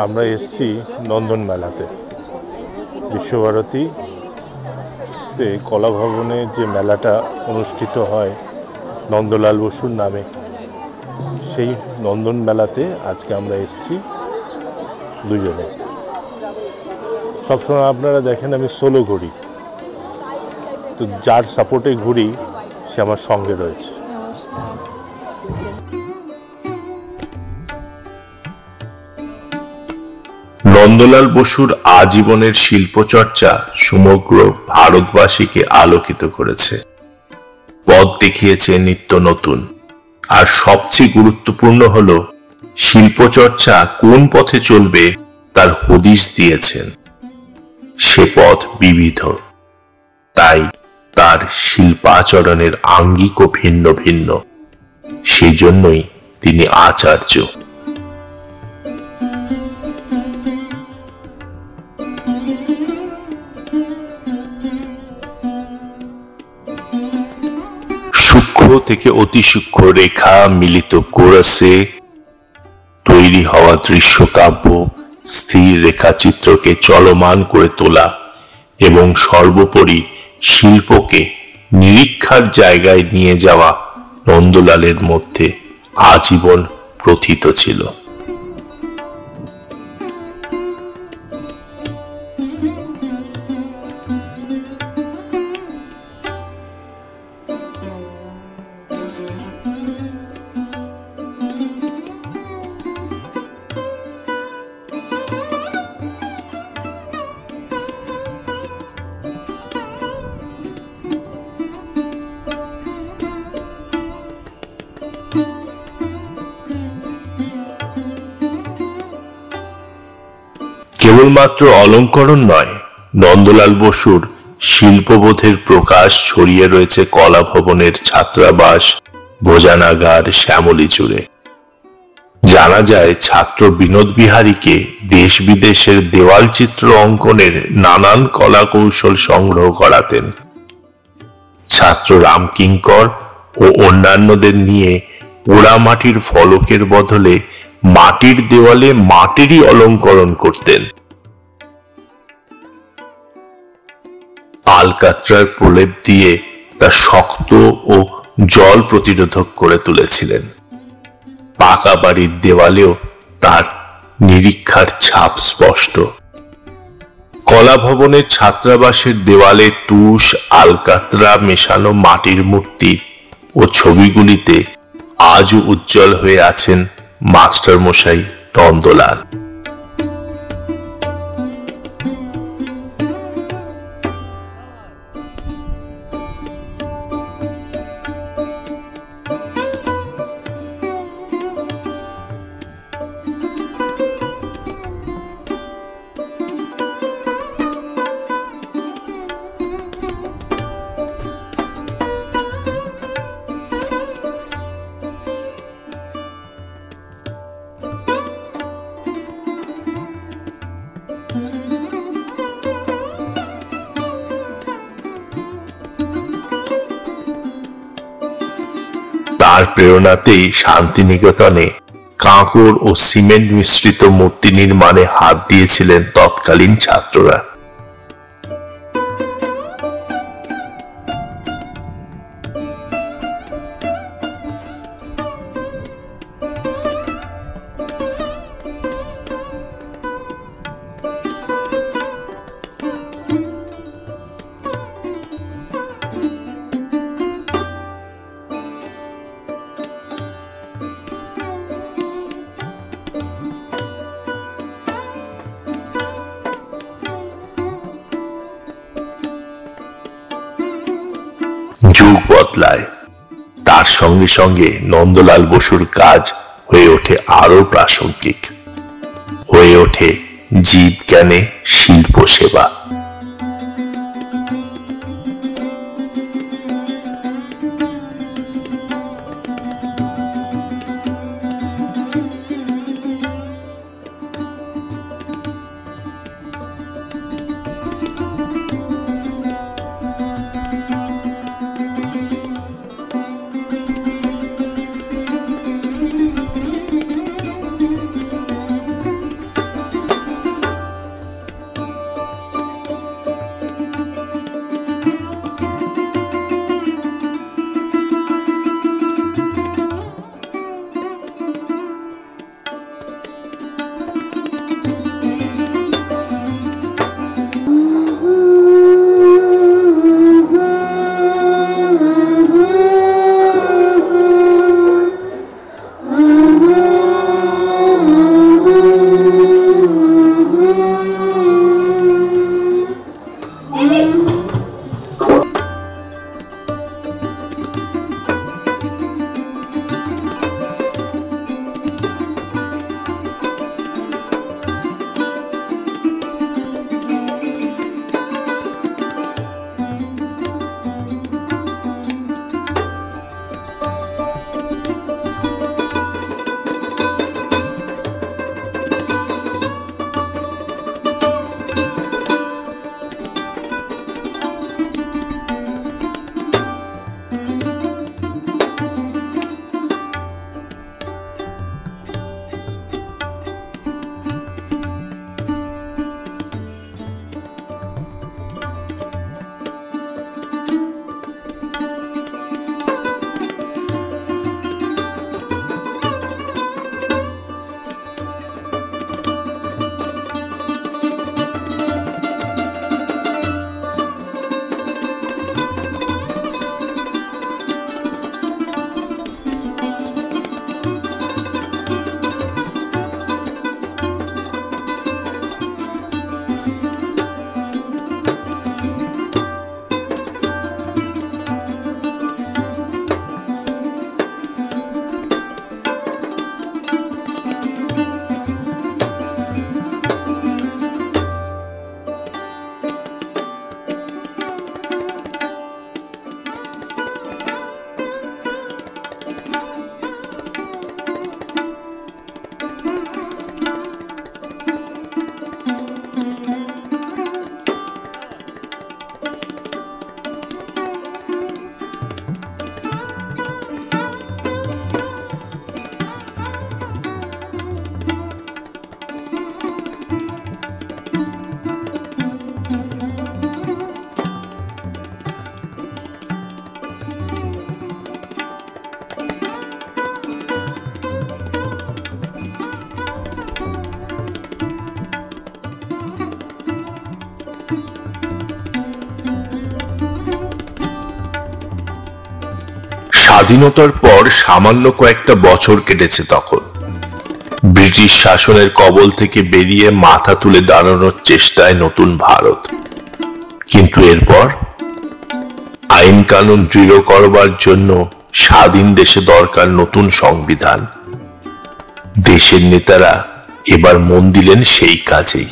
আমরা এসেছি নন্দন মেলাতে, বিশ্বভারতীতে কলা ভবনে যে মেলাটা অনুষ্ঠিত হয় নন্দলাল বসুর নামে, সেই নন্দন মেলাতে আজকে আমরা এসেছি দুজনে। সবসময় আপনারা দেখেন আমি সোলো ঘুরি, তো যার সাপোর্টে ঘুরি সে আমার সঙ্গে রয়েছে। নন্দলাল বসুর আজীবনের শিল্পচর্চা সমগ্র ভারতবাসীকে আলোকিত করেছে, পথ দেখিয়েছে নিত্য নতুন। আর সবচেয়ে গুরুত্বপূর্ণ হলো শিল্পচর্চা কোন পথে চলবে তার হদিশ দিয়েছেন। সে পথ বিবিধ, তাই তার শিল্পাচরণের আঙ্গিকও ভিন্ন ভিন্ন। সেই জন্যই তিনি আচার্য। সূক্ষ্ম থেকে অতি সূক্ষ্ম রেখা মিলিত কোরাসে তৈরি হওয়া দৃশ্যকাব্য স্থির রেখাচিত্রকে চলমান করে তোলা এবং সর্বোপরি শিল্পকে নিরীক্ষার জায়গায় নিয়ে যাওয়া নন্দলালের মধ্যে আজীবন প্রথিত ছিল। কেবলমাত্র অলঙ্করণ নয়, নন্দলাল বসুর শিল্পবোধের প্রকাশ ছড়িয়ে রয়েছে কলা ভবনের ছাত্রাবাস, ভোজনাগার, শ্যামলী জুড়ে। জানা যায় ছাত্র বিনোদ বিহারীকে দেশ বিদেশের দেওয়াল চিত্র অঙ্কনের নানান কলা কৌশল সংগ্রহ করাতেন। ছাত্র রামকিঙ্কর ও অন্যান্যদের নিয়ে পোড়ামাটির ফলকের বদলে মাটির দেওয়ালে মাটিরই অলঙ্করণ করতেন। আলকাত্রার প্রলেপ দিয়ে তা শক্ত ও জল প্রতিরোধক করে তুলেছিলেন। পাকা বাড়ির দেওয়ালেও তার নিরীক্ষার ছাপ স্পষ্ট। কলা ভবনের ছাত্রাবাসের দেওয়ালে তুষ, আলকাত্রা মেশানো মাটির মূর্তি ও ছবিগুলিতে আজও উজ্জ্বল হয়ে আছেন মাস্টার মশাই নন্দলাল। তার প্রেরণাতেই শান্তিনিকেতনে কাঁকড় ও সিমেন্ট মিশ্রিত মূর্তি নির্মাণে হাত দিয়েছিলেন তৎকালীন ছাত্ররা। যুগ বদলায়, তার সঙ্গে সঙ্গে নন্দলাল বসুর কাজ হয়ে ওঠে আরো প্রাসঙ্গিক, হয়ে ওঠে জীব জ্ঞানে শিল্প সেবা। স্বাধীনতার পর সামান্য কয়েকটা বছর কেটেছে তখন। ব্রিটিশ শাসনের কবল থেকে বেরিয়ে মাথা তুলে দাঁড়ানোর চেষ্টায় নতুন ভারত। কিন্তু এরপর আইন কানুন দৃঢ় করবার জন্য স্বাধীন দেশে দরকার নতুন সংবিধান। দেশের নেতারা এবার মন দিলেন সেই কাজেই।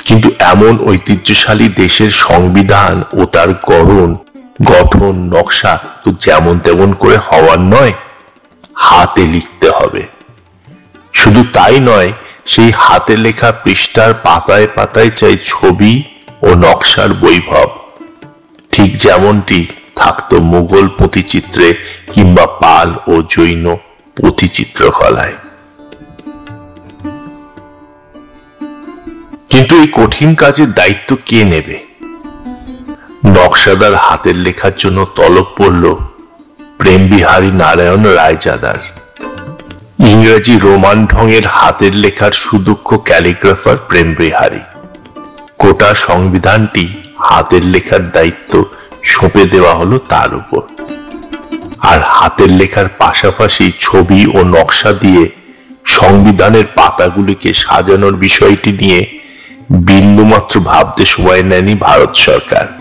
কিন্তু এমন ঐতিহ্যশালী দেশের সংবিধান ও তার গঠন নকশা তো যেমন তেমন করে হওয়ার নয়, হাতে লিখতে হবে। শুধু তাই নয়, সেই হাতে লেখা পৃষ্ঠার পাতায় পাতায় চাই ছবি ও নকশার বৈভব, ঠিক যেমনটি থাকতো মুঘল পুঁথিচিত্রে কিংবা পাল ও জৈন পুঁথিচিত্রকলায়। কিন্তু এই কঠিন কাজের দায়িত্ব কে নেবে? নকশাদার হাতের লেখার জন্য তলব পড়ল প্রেমবিহারী নারায়ণ রায়জাদার। ইংরেজি রোমান ঢঙের হাতের লেখার সুদক্ষ ক্যালিগ্রাফার প্রেমবিহারী। গোটা সংবিধানটি হাতের লেখার দায়িত্ব সঁপে দেওয়া হলো তার উপর। আর হাতের লেখার পাশাপাশি ছবি ও নকশা দিয়ে সংবিধানের পাতাগুলিকে সাজানোর বিষয়টি নিয়ে বিন্দুমাত্র ভাবতে সময় নেয়নি ভারত সরকার।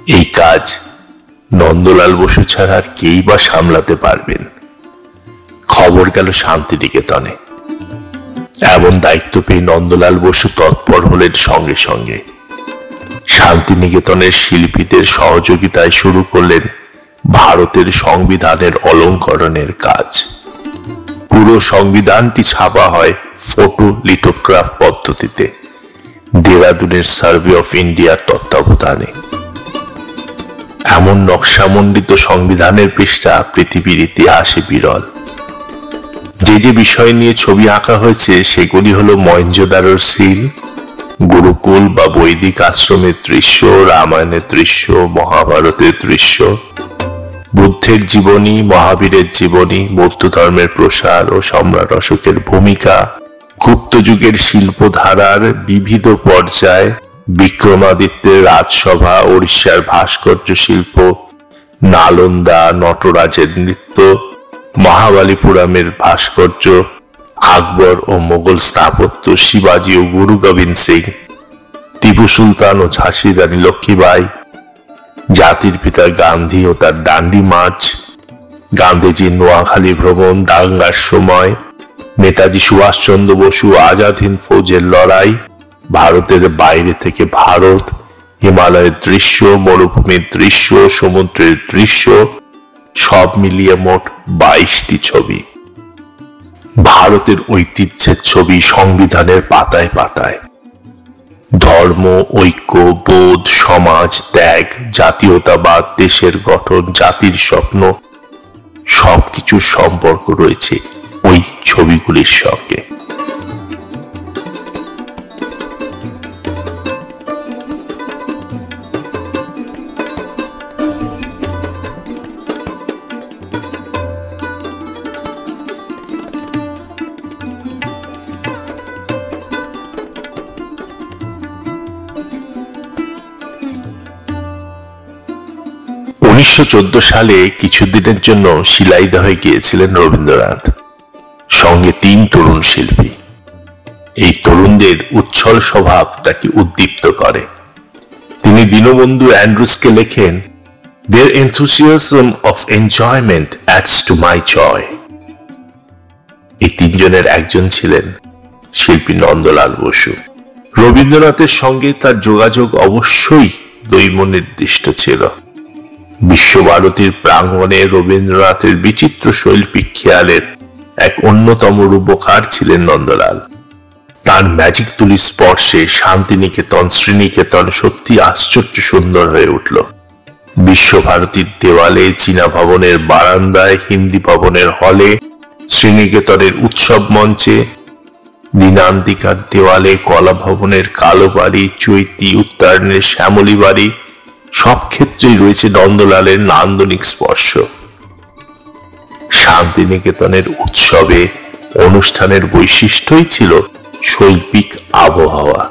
এই কাজ নন্দলাল বসু ছাড়া আর কেই বা সামলাতে পারবেন? খবর গেল শান্তিনিকেতনে। এমন দায়িত্ব পেয়ে নন্দলাল বসু তৎপর হলেন সঙ্গে সঙ্গে। শান্তিনিকেতনের শিল্পীদের সহযোগিতায় শুরু করলেন ভারতের সংবিধানের অলঙ্করণের কাজ। পুরো সংবিধানটি ছাপা হয় ফটো লিথোগ্রাফ পদ্ধতিতে দেরাদুনের সার্ভে অফ ইন্ডিয়ার তত্ত্বাবধানে। এমন নকশামণ্ডিত সংবিধানের পৃষ্ঠা পৃথিবীর ইতিহাসে বিরল। যে বিষয় নিয়ে ছবি আঁকা হয়েছে সেগুলি হলো মহেঞ্জোদারোর সিল, গুরুকুল বা বৈদিক আশ্রমের দৃশ্য, রামায়ণের দৃশ্য, মহাভারতের দৃশ্য, বুদ্ধের জীবনী, মহাবীরের জীবনী, বৌদ্ধ ধর্মের প্রসার ও সম্রাট অশোকের ভূমিকা, গুপ্ত যুগের শিল্পধারার বিবিধ পর্যায়, বিক্রমাদিত্যের রাজসভা, ওড়িশার ভাস্কর্য শিল্প, নালন্দা, নটরাজের নৃত্য, মহাবালিপুরামের ভাস্কর্য, আকবর ও মোগল স্থাপত্য, শিবাজি ও গুরু গোবিন্দ সিং, টিপু সুলতান ও ঝাঁসির রানী লক্ষ্মীবাই, জাতির পিতা গান্ধী ও তার ডান্ডি মার্চ, গান্ধীজির নোয়াখালী ভ্রমণ, দাঙ্গার সময়, নেতাজি সুভাষচন্দ্র বসু আজাদ হিন্দ ফৌজের লড়াই, ভারতের বাইরে থেকে ভারত, হিমালয়ের দৃশ্য, মরুভূমির দৃশ্য, সমুদ্রের দৃশ্য, সব মিলিয়ে মোট 22টি ছবি। ভারতের ঐতিহ্যের ছবি সংবিধানের পাতায় পাতায়। ধর্ম, ঐক্য, বোধ, সমাজ, ত্যাগ, জাতীয়তাবাদ, দেশের গঠন, জাতির স্বপ্ন সবকিছুর সম্পর্ক রয়েছে ওই ছবিগুলির সঙ্গে। 1914 সালে কিছুদিনের জন্য শিলাইদহে গিয়েছিলেন রবীন্দ্রনাথ, সঙ্গে 3 তরুণ শিল্পী। এই তরুণদের উচ্ছল স্বভাব তাকে উদ্দীপ্ত করে। তিনি দীনবন্ধু অ্যান্ড্রুসকে লেখেন, "Their enthusiasm of enjoyment adds to my joy." এই 3 জনের একজন ছিলেন শিল্পী নন্দলাল বসু। রবীন্দ্রনাথের সঙ্গে তার যোগাযোগ অবশ্যই দৈবনির্দিষ্ট ছিল। বিশ্বভারতীর প্রাঙ্গণে রবীন্দ্রনাথের বিচিত্র শৈল্পিক খেয়ালের এক অন্যতম রূপকার ছিলেন নন্দলাল। তার ম্যাজিক তুলি স্পর্শে শান্তিনিকেতন, শ্রীনিকেতন সত্যি আশ্চর্য সুন্দর হয়ে উঠল। বিশ্বভারতীর দেওয়ালে, চীনা ভবনের বারান্দায়, হিন্দি ভবনের হলে, শ্রীনিকেতনের উৎসব মঞ্চে, দিনান্তিকার দেওয়ালে, কলা ভবনের কালো বাড়ি, চৈতি উত্তরায়ণের শ্যামলী বাড়ি, সব ক্ষেত্রেই রয়েছে নন্দলালের নান্দনিক স্পর্শ। শান্তিনিকেতনের উৎসবে অনুষ্ঠানের বৈশিষ্ট্যই ছিল শৈল্পিক আবহাওয়া।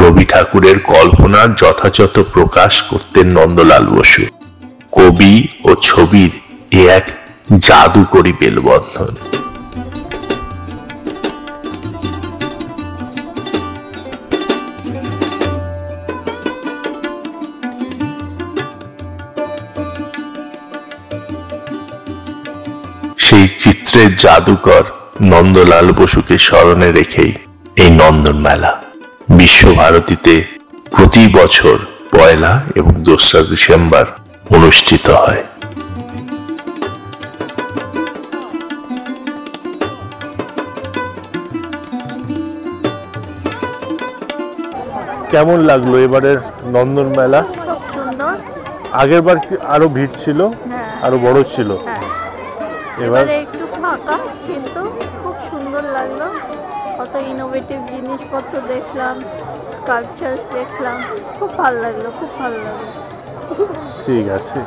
রবি ঠাকুরের কল্পনার যথাযথ প্রকাশ করতেন নন্দলাল বসু। কবি ও ছবির এ এক জাদুকরী মেলবন্ধন। সেই চিত্রের জাদুকর নন্দলাল বসুকে স্মরণে রেখেই এই নন্দন মেলা বিশ্বভারতীতে প্রতি বছর 1 এবং 2 ডিসেম্বর অনুষ্ঠিত হয়। কেমন লাগলো এবারের নন্দন মেলা? খুব সুন্দর। আগের বার আরো ভিড় ছিল, আরো বড় ছিল, এবার এবারে একটু ফাঁকা, কিন্তু খুব সুন্দর লাগলো। কত ইনোভেটিভ জিনিসপত্র দেখলাম, স্কাল্পচার্স দেখলাম, খুব ভালো লাগলো, খুব ভালো লাগলো। ঠিক আছে।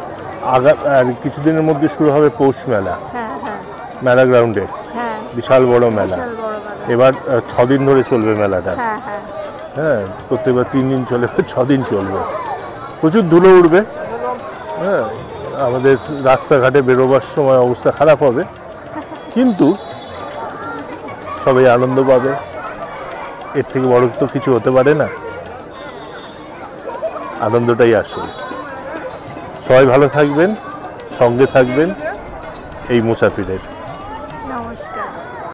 আর কিছুদিনের মধ্যে শুরু হবে পৌষ মেলা, হ্যাঁ হ্যাঁ মেলা গ্রাউন্ডে হ্যাঁ, বিশাল বড় মেলা। বিশাল বড় মেলা। এবার 6 দিন ধরে চলবে মেলাটা। হ্যাঁ হ্যাঁ, হ্যাঁ, প্রত্যেকবার 3 দিন চলে, 6 দিন চলবে। প্রচুর ধুলো উঠবে। হ্যাঁ, আমাদের রাস্তাঘাটে বেরোবার সময় অবস্থা খারাপ হবে, কিন্তু সবাই আনন্দ পাবে। এর থেকে বড় তো কিছু হতে পারে না। আনন্দটাই আসল। সবাই ভালো থাকবেন, সঙ্গে থাকবেন এই মুসাফিরের।